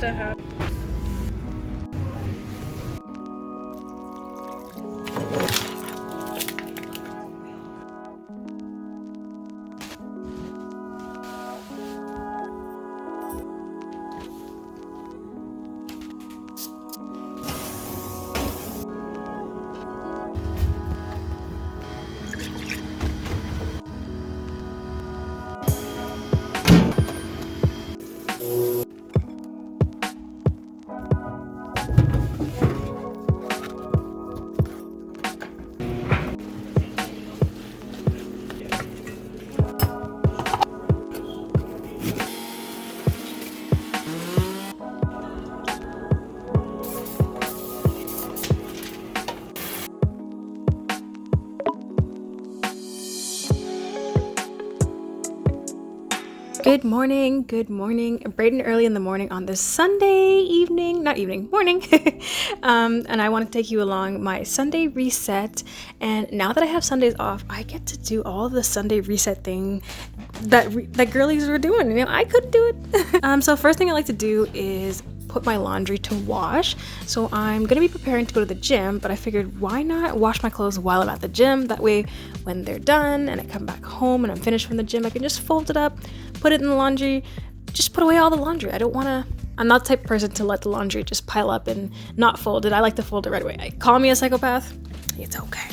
to have. Good morning, bright and early in the morning on this Sunday evening, not evening, morning. And I want to take you along my Sunday reset. And now that I have Sundays off, I get to do all the Sunday reset thing that girlies were doing. You know, I couldn't do it. So first thing I like to do is put my laundry to wash. So I'm gonna be preparing to go to the gym, but I figured why not wash my clothes while I'm at the gym. That way when they're done and I come back home and I'm finished from the gym, I can just fold it up, put it in the laundry, just put away all the laundry. I'm not the type of person to let the laundry just pile up and not fold it. I like to fold it right away. Call me a psychopath, it's okay.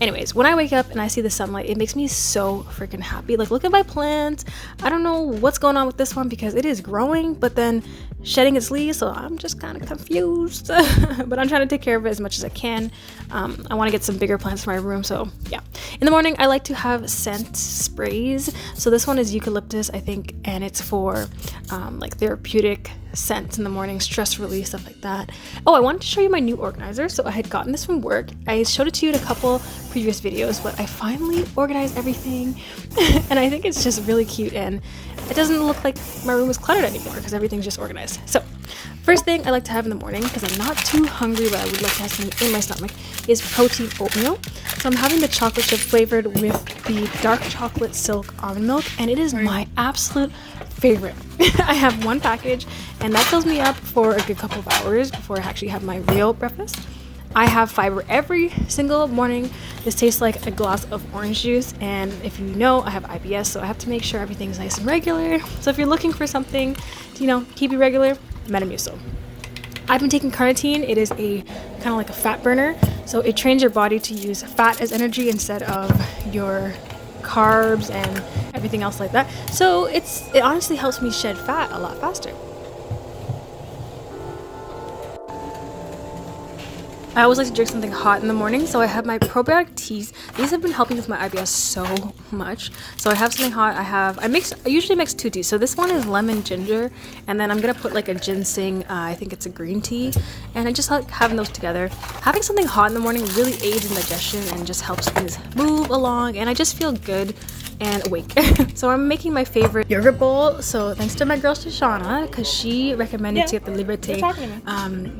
Anyways, when I wake up and I see the sunlight, it makes me so freaking happy. Like, look at my plants. I don't know what's going on with this one because it is growing, but then shedding its leaves, so I'm just kind of confused. But I'm trying to take care of it as much as I can. I want to get some bigger plants for my room, so yeah. In the morning, I like to have scent sprays. So this one is eucalyptus, I think, and it's for like therapeutic scents in the morning, stress relief, stuff like that. Oh, I wanted to show you my new organizer. So I had gotten this from work. I showed it to you in a couple previous videos, but I finally organized everything and I think it's just really cute and it doesn't look like my room is cluttered anymore because everything's just organized. So first thing I like to have in the morning, because I'm not too hungry but I would like to have something in my stomach, is protein oatmeal. So I'm having the chocolate chip flavored with the dark chocolate silk almond milk, and it is my absolute favorite. I have one package and that fills me up for a good couple of hours before I actually have my real breakfast. I have fiber every single morning. This tastes like a glass of orange juice, and if you know, I have IBS, so I have to make sure everything's nice and regular. So if you're looking for something to, you know, keep you regular, Metamucil. I've been taking carnitine. It is a kind of like a fat burner, so it trains your body to use fat as energy instead of your carbs and everything else like that. So it honestly helps me shed fat a lot faster. I always like to drink something hot in the morning, so I have my probiotic teas. These have been helping with my IBS so much. So I have something hot. I usually mix two teas. So this one is lemon ginger, and then I'm gonna put like a ginseng, I think it's a green tea, and I just like having those together. Having something hot in the morning really aids in digestion and just helps things move along, and I just feel good and awake. So I'm making my favorite yogurt bowl. So thanks to my girl Shoshana, because she recommended to get the Liberté,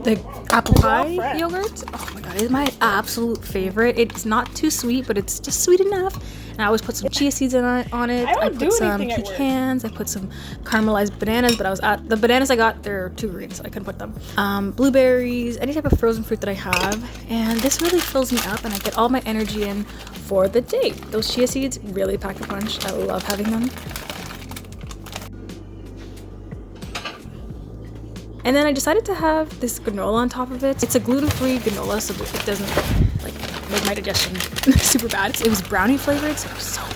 the apple pie yogurt. Oh my god, it's my absolute favorite. It's not too sweet, but it's just sweet enough. And I always put some chia seeds on it. I put some pecans. I put some caramelized bananas, but the bananas I got, they're too green, so I couldn't put them. Blueberries, any type of frozen fruit that I have. And this really fills me up and I get all my energy in for the day. Those chia seeds really pack a punch. I love having them. And then I decided to have this granola on top of it. It's a gluten-free granola, so it doesn't like make my digestion super bad. It was brownie flavored, so it was so good.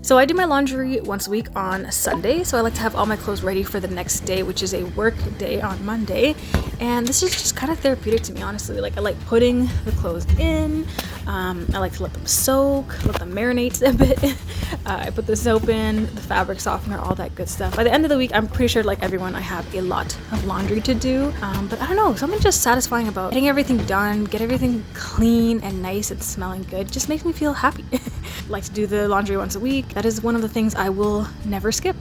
So I do my laundry once a week on Sunday, so I like to have all my clothes ready for the next day, which is a work day on Monday. And this is just kind of therapeutic to me, honestly. Like, I like putting the clothes in. I like to let them soak, let them marinate a bit. I put the soap in, the fabric softener, all that good stuff. By the end of the week, I'm pretty sure, like everyone, I have a lot of laundry to do. But I don't know, something just satisfying about getting everything done, get everything clean and nice and smelling good. Just makes me feel happy. I like to do the laundry once a week. That is one of the things I will never skip.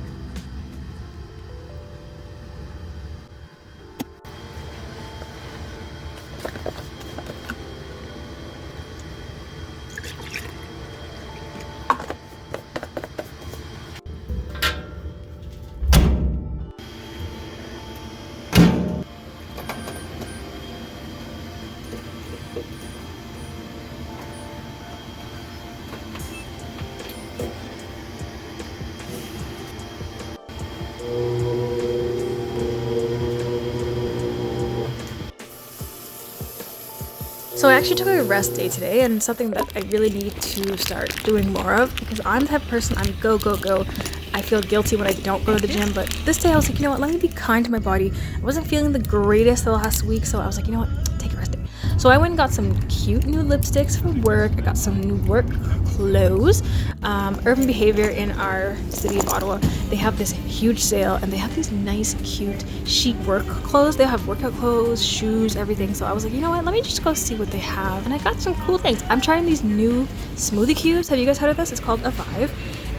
So I actually took a rest day today, and something that I really need to start doing more of, because I'm the type of person, I'm go, go, go. I feel guilty when I don't go to the gym, but this day I was like, you know what, let me be kind to my body. I wasn't feeling the greatest the last week, so I was like, you know what, take a rest day. So I went and got some cute new lipsticks for work. I got some new work clothes. Urban Behavior in our city of Ottawa, they have this huge sale, and they have these nice, cute, chic work clothes. They have workout clothes, shoes, everything. So I was like, you know what, let me just go see what they have. And I got some cool things. I'm trying these new smoothie cubes. Have you guys heard of this? It's called Evive.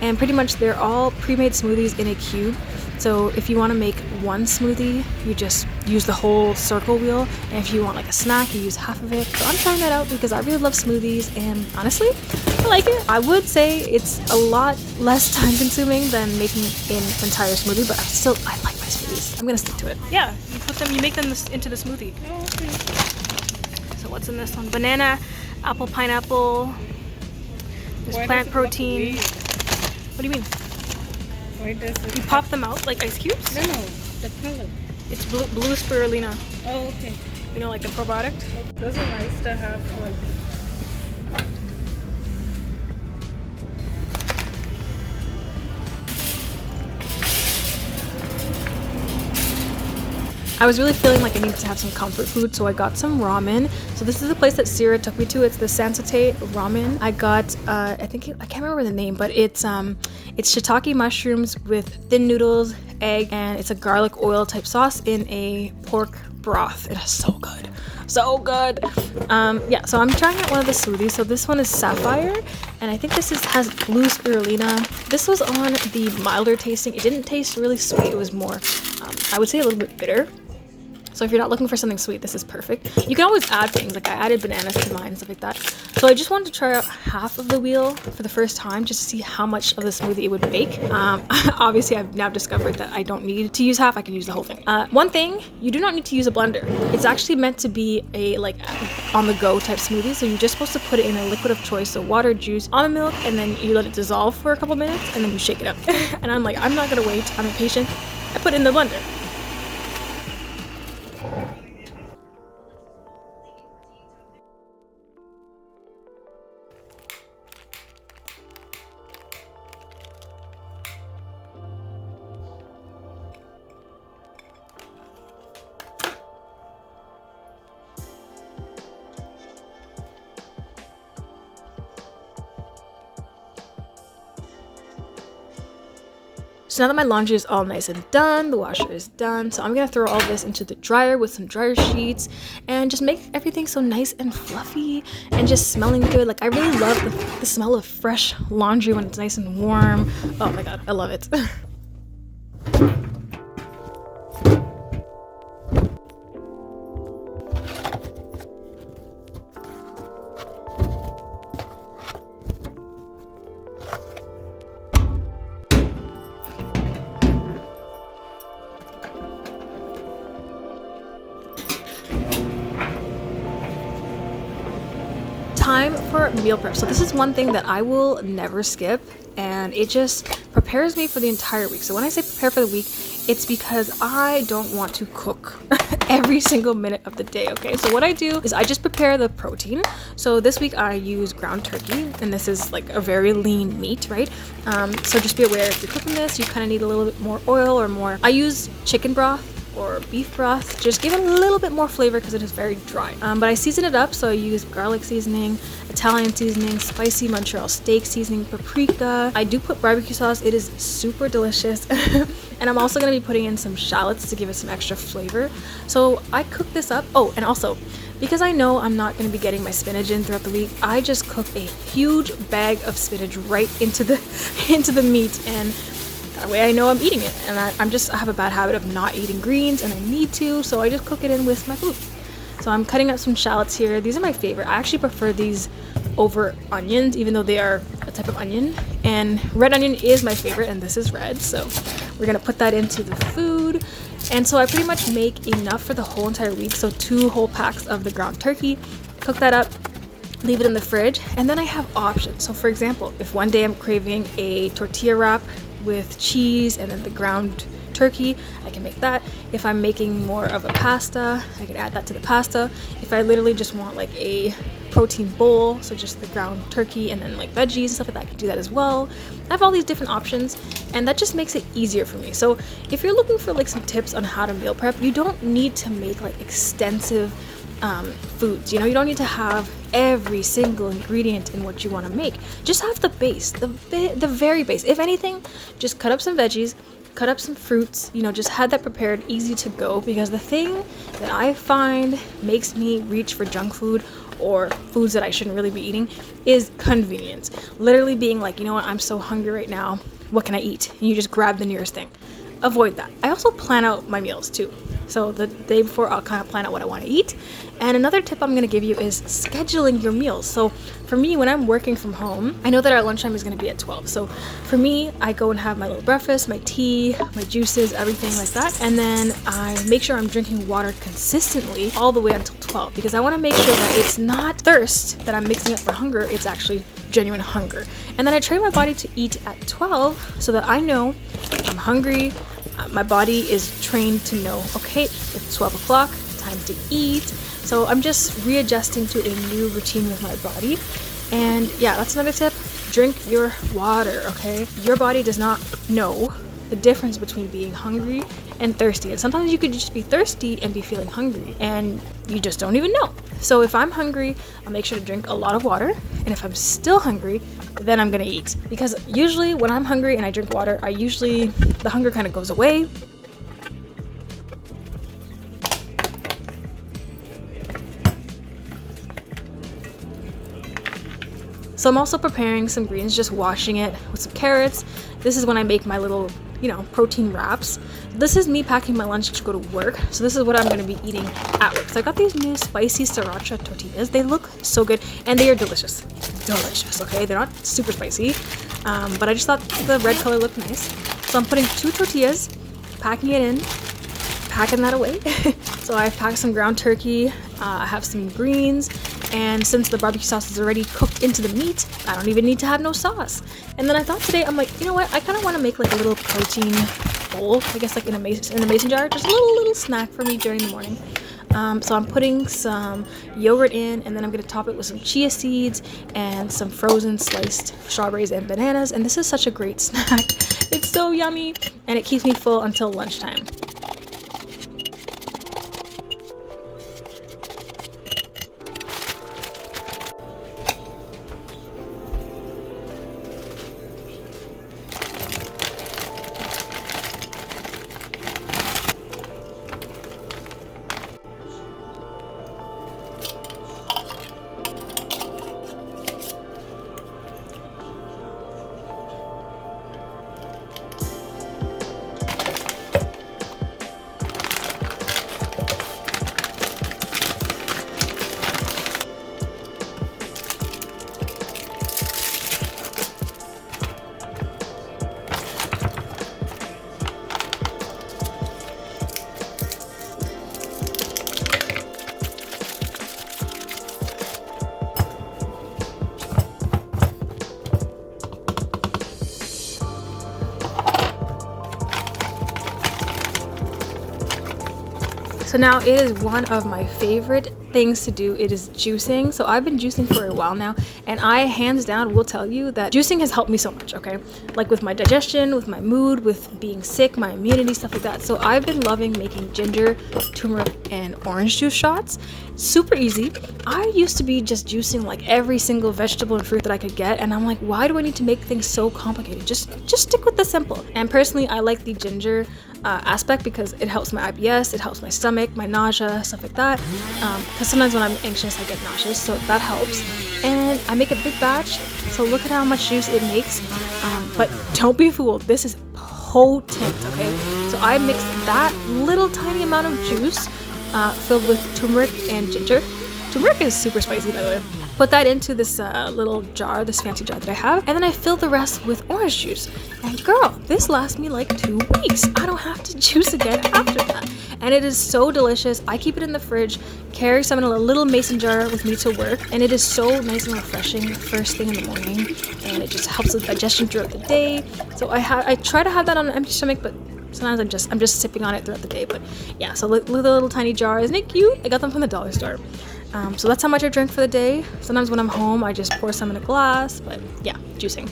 And pretty much they're all pre-made smoothies in a cube. So if you want to make one smoothie, you just use the whole circle wheel. And if you want like a snack, you use half of it. So I'm trying that out because I really love smoothies, and honestly, I like it. I would say it's a lot less time consuming than making an entire smoothie, but I like my smoothies. I'm gonna stick to it. Yeah, you make them into the smoothie. Oh, okay. So what's in this one? Banana, apple, pineapple. There's plant protein. What do you mean? Why does it You pop them out like ice cubes? No, the color. It's blue spirulina. Oh, okay. You know, like the probiotic? Those are nice to have, like... I was really feeling like I needed to have some comfort food, so I got some ramen. So this is the place that Sierra took me to. It's the Sansate Ramen. I got, I can't remember the name, but it's shiitake mushrooms with thin noodles, egg, and it's a garlic oil type sauce in a pork broth. It is so good. So good. Yeah, so I'm trying out one of the smoothies. So this one is Sapphire, and I think this has blue spirulina. This was on the milder tasting. It didn't taste really sweet. It was more, I would say a little bit bitter. So if you're not looking for something sweet, this is perfect. You can always add things, like I added bananas to mine and stuff like that. So I just wanted to try out half of the wheel for the first time, just to see how much of the smoothie it would make. Obviously, I've now discovered that I don't need to use half, I can use the whole thing. One thing, you do not need to use a blender. It's actually meant to be a on-the-go type smoothie, so you're just supposed to put it in a liquid of choice, so water, juice, almond milk, and then you let it dissolve for a couple minutes, and then you shake it up. And I'm like, I'm not gonna wait, I'm impatient. I put it in the blender. So now that my laundry is all nice and done, the washer is done, so I'm gonna throw all this into the dryer with some dryer sheets and just make everything so nice and fluffy and just smelling good. Like, I really love the smell of fresh laundry when it's nice and warm. Oh my god, I love it. Time for meal prep. So this is one thing that I will never skip, and it just prepares me for the entire week. So when I say prepare for the week, it's because I don't want to cook every single minute of the day, okay? So what I do is I just prepare the protein. So this week I use ground turkey, and this is like a very lean meat, right? So just be aware, if you're cooking this, you kind of need a little bit more oil or more. I use chicken broth or beef broth, just give it a little bit more flavor because it is very dry. But I season it up, so I use garlic seasoning, Italian seasoning, spicy Montreal steak seasoning, paprika. I do put barbecue sauce. It is super delicious. And I'm also going to be putting in some shallots to give it some extra flavor. So I cook this up. Oh, and also, because I know I'm not going to be getting my spinach in throughout the week, I just cook a huge bag of spinach right into the meat, and that way I know I'm eating it. And I have a bad habit of not eating greens, and I need to, so I just cook it in with my food. So I'm cutting up some shallots here. These are my favorite. I actually prefer these over onions, even though they are a type of onion. And red onion is my favorite, and this is red. So we're gonna put that into the food. And so I pretty much make enough for the whole entire week. So 2 whole packs of the ground turkey, cook that up, leave it in the fridge, and then I have options. So for example, if one day I'm craving a tortilla wrap with cheese and then the ground turkey, I can make that. If I'm making more of a pasta, I can add that to the pasta. If I literally just want like a protein bowl, so just the ground turkey and then like veggies and stuff like that, I can do that as well. I have all these different options, and that just makes it easier for me. So if you're looking for like some tips on how to meal prep, you don't need to make like extensive foods. You know, you don't need to have every single ingredient in what you want to make. Just have the base, the very base. If anything, just cut up some veggies, cut up some fruits, you know, just have that prepared, easy to go. Because the thing that I find makes me reach for junk food or foods that I shouldn't really be eating is convenience. Literally being like, you know what, I'm so hungry right now, what can I eat? And you just grab the nearest thing. Avoid that. I also plan out my meals too. So the day before, I'll kind of plan out what I want to eat. And another tip I'm going to give you is scheduling your meals. So for me, when I'm working from home, I know that our lunchtime is going to be at 12. So for me, I go and have my little breakfast, my tea, my juices, everything like that. And then I make sure I'm drinking water consistently all the way until 12, because I want to make sure that it's not thirst that I'm mixing up for hunger. It's actually genuine hunger. And then I train my body to eat at 12 so that I know I'm hungry. My body is trained to know, okay, it's 12 o'clock, time to eat. So I'm just readjusting to a new routine with my body. And yeah, that's another tip. Drink your water, okay? Your body does not know the difference between being hungry and thirsty. And sometimes you could just be thirsty and be feeling hungry, and you just don't even know. So if I'm hungry, I'll make sure to drink a lot of water. And if I'm still hungry, then I'm gonna eat. Because usually when I'm hungry and I drink water, the hunger kind of goes away. So I'm also preparing some greens, just washing it with some carrots. This is when I make my little, you know, protein wraps. This is me packing my lunch to go to work. So this is what I'm going to be eating at work. So I got these new spicy sriracha tortillas. They look so good, and they are delicious. Delicious, okay? They're not super spicy, but I just thought the red color looked nice. So I'm putting 2 tortillas, packing it in, packing that away. So I've packed some ground turkey, I have some greens, and since the barbecue sauce is already cooked into the meat, I don't even need to have no sauce. And then I thought today, I'm like, you know what, I kind of want to make like a little protein bowl, I guess like in a mason jar, just a little snack for me during the morning. So I'm putting some yogurt in, and then I'm going to top it with some chia seeds and some frozen sliced strawberries and bananas. And this is such a great snack. It's so yummy, and it keeps me full until lunchtime. So now it is one of my favorite things to do. It is juicing. So I've been juicing for a while now, and I hands down will tell you that juicing has helped me so much, okay? Like with my digestion, with my mood, with being sick, my immunity, stuff like that. So I've been loving making ginger, turmeric, and orange juice shots. Super easy. I used to be just juicing like every single vegetable and fruit that I could get, and I'm like, why do I need to make things so complicated? Just stick with the simple. And personally, I like the ginger aspect because it helps my IBS, it helps my stomach, my nausea, stuff like that. Because sometimes when I'm anxious, I get nauseous, so that helps. And I make a big batch, so look at how much juice it makes. But don't be fooled, this is potent, okay? So I mix that little tiny amount of juice filled with turmeric and ginger. Turmeric is super spicy, by the way. Put that into this little jar, this fancy jar that I have, and then I fill the rest with orange juice. And girl, this lasts me like 2 weeks. I don't have to juice again after that. And it is so delicious. I keep it in the fridge, carry some in a little mason jar with me to work, and it is so nice and refreshing first thing in the morning, and it just helps with digestion throughout the day. So I try to have that on an empty stomach, but sometimes I'm just sipping on it throughout the day. But yeah, so little tiny jar. Isn't it cute? I got them from the dollar store. So that's how much I drink for the day. Sometimes when I'm home, I just pour some in a glass. But yeah, juicing.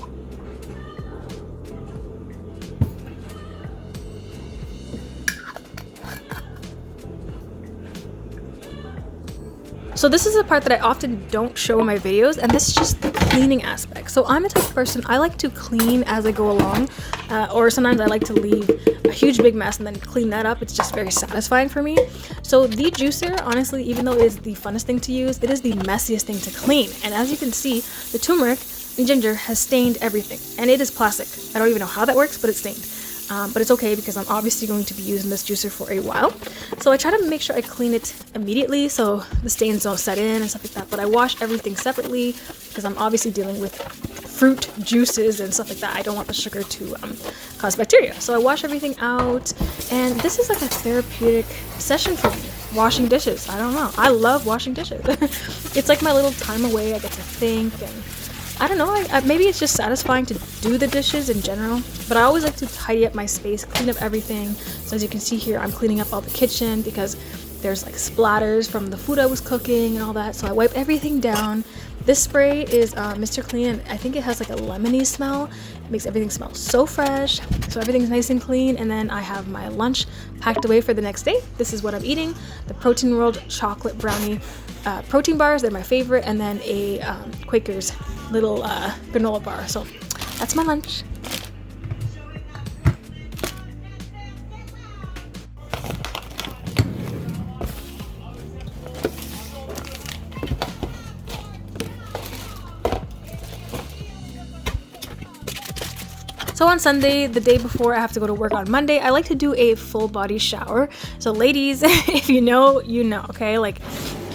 So this is the part that I often don't show in my videos, and this is just the cleaning aspect. So I'm the type of person, I like to clean as I go along, or sometimes I like to leave a huge big mess and then clean that up. It's just very satisfying for me. So the juicer, honestly, even though it is the funnest thing to use, it is the messiest thing to clean. And as you can see, the turmeric and ginger has stained everything, and it is plastic. I don't even know how that works, but it's stained. But it's okay because I'm obviously going to be using this juicer for a while. So I try to make sure I clean it immediately so the stains don't set in and stuff like that. But I wash everything separately because I'm obviously dealing with fruit juices and stuff like that. I don't want the sugar to cause bacteria. So I wash everything out, and this is like a therapeutic session for me. Washing dishes. I don't know. I love washing dishes. It's like my little time away. I get to think, and I don't know, maybe it's just satisfying to do the dishes in general, but I always like to tidy up my space, clean up everything. So as you can see here, I'm cleaning up all the kitchen because there's like splatters from the food I was cooking and all that. So I wipe everything down. This spray is Mr. Clean, and I think it has like a lemony smell. It makes everything smell so fresh. So everything's nice and clean. And then I have my lunch packed away for the next day. This is what I'm eating. The Protein World chocolate brownie protein bars, they're my favorite. And then a Quaker's little granola bar. So that's my lunch. So on Sunday, the day before I have to go to work on Monday, I like to do a full body shower. So ladies, if you know, you know, okay? Like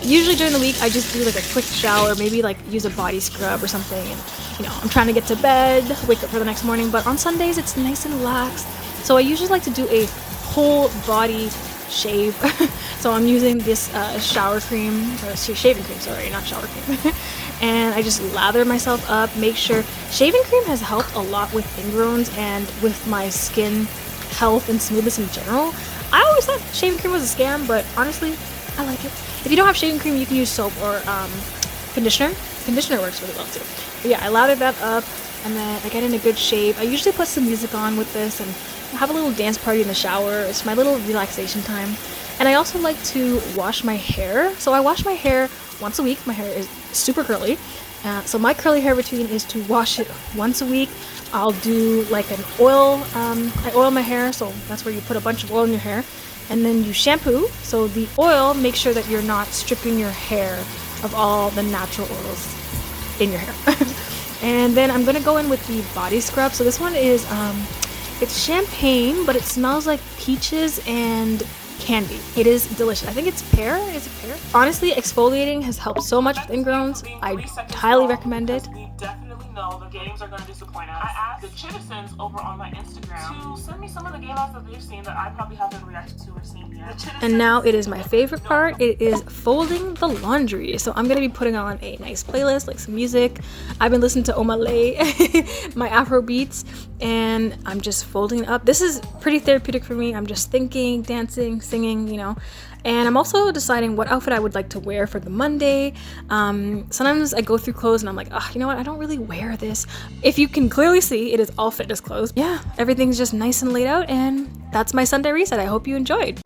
usually during the week, I just do like a quick shower, maybe like use a body scrub or something. And you know, I'm trying to get to bed, wake up for the next morning. But on Sundays, it's nice and relaxed. So I usually like to do a whole body shave. So I'm using this shower cream, or shaving cream, sorry, not shower cream. And I just lather myself up, make sure. Shaving cream has helped a lot with ingrowns and with my skin health and smoothness in general. I always thought shaving cream was a scam, but honestly, I like it. If you don't have shaving cream, you can use soap or conditioner. Conditioner works really well too. But yeah, I lather that up, and then I get in a good shape. I usually put some music on with this and have a little dance party in the shower. It's my little relaxation time. And I also like to wash my hair. So I wash my hair once a week. My hair is super curly. So my curly hair routine is to wash it once a week. I'll do like an oil, I oil my hair. So that's where you put a bunch of oil in your hair. And then you shampoo. So the oil makes sure that you're not stripping your hair of all the natural oils in your hair. And then I'm going to go in with the body scrub. So this one is, it's champagne, but it smells like peaches and candy. It is delicious. I think it's pear. Is it pear? Honestly, exfoliating has helped so much with ingrowns. I highly recommend it. We definitely know the games are going to disappoint us. I asked the citizens over on my Instagram to send me some of the game apps that they've seen that I probably haven't reacted to or seen yet. And now it is my favorite part. It is folding the laundry. So I'm going to be putting on a nice playlist, like some music. I've been listening to Omale, my Afro beats, and I'm just folding it up. This is pretty therapeutic for me. I'm just thinking, dancing, singing, you know. And I'm also deciding what outfit I would like to wear for the Monday. Sometimes I go through clothes and I'm like, oh, you know what? I don't really wear this. If you can clearly see, it is all fitness clothes. Yeah, everything's just nice and laid out, and that's my Sunday reset. I hope you enjoyed.